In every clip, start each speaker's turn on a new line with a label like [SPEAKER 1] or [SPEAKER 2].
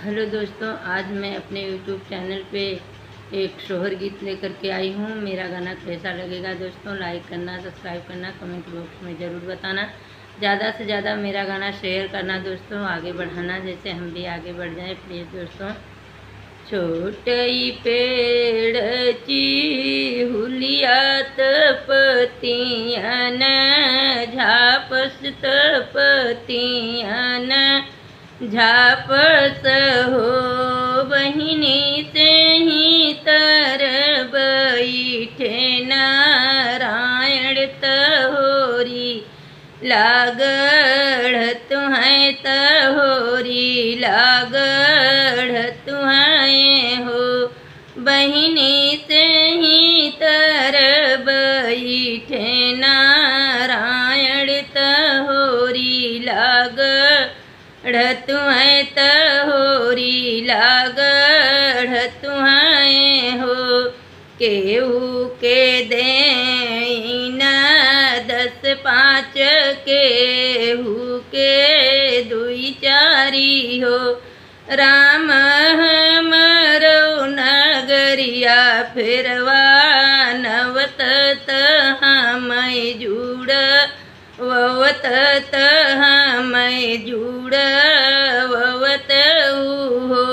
[SPEAKER 1] Hello दोस्तों, आज मैं अपने यूट्यूब चैनल पे एक शोहर गीत लेकर के आई हूँ। मेरा गाना कैसा लगेगा दोस्तों, लाइक करना, सब्सक्राइब करना, कमेंट बॉक्स में ज़रूर बताना। ज़्यादा से ज़्यादा मेरा गाना शेयर करना दोस्तों, आगे बढ़ाना, जैसे हम भी आगे बढ़ जाएं प्लीज़ दोस्तों। छोटई पेड़ ची हुलियात पतियन झापस पतियन झापस हो बहिनी से ही तर बैठे नारायण तहोरी लागढ़ तुहें तहोरी लागढ़ तुहें हो बहिनी से ही तर बैठे नारायण तहोरी लागढ़ तुहें तहोरी लागढ़ तुहें हो। केहू के देन 10 5 केहू के 2 4 हो। राम हमरो नगरिया फिरवा नवत हमें जुड़ ववत हमें जुड़ ववत हो।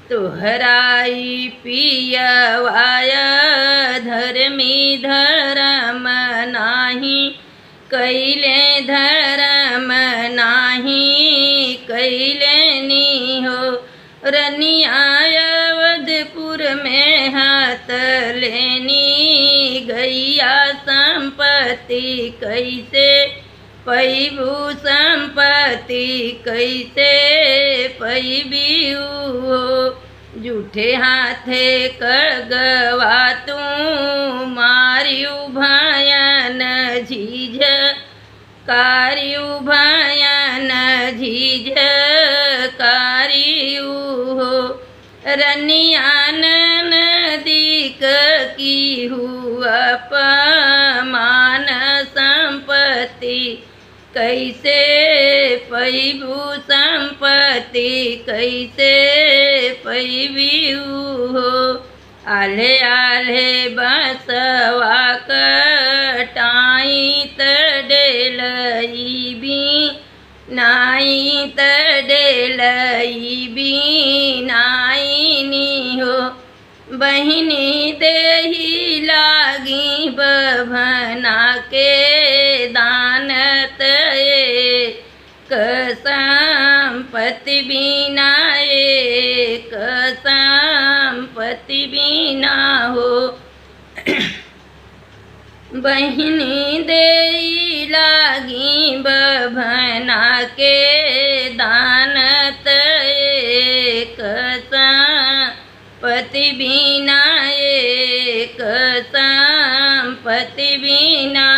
[SPEAKER 1] तोहराई पियवाया धर्मी धर्म नाही कैले धर्म नाही कैले नी हो। रनिया अवधपुर में हाथ लेनी गैया संपत्ति कैसे पैबू संपत्ति कैसे पैबू हो। जूठे हाथे कगवा तू मारियू भयन झीझ कारियू भयन झीझ कारियू हो। रनियान नदीक की हुआ अपमान संपत्ति कैसे पैबू संपत्ति कैसे पैबू हो। आल्हे आल्हे बसवा कटाई तडेलई भी नाई तडेलई भी नाई नी हो। बहिनी देही लागी बभना के दानत संपत्ति बिना एक संपत्ति बिना हो। बहिनी देई लागी बभना के दानत एक संपत्ति बिना एक संपत्ति बिना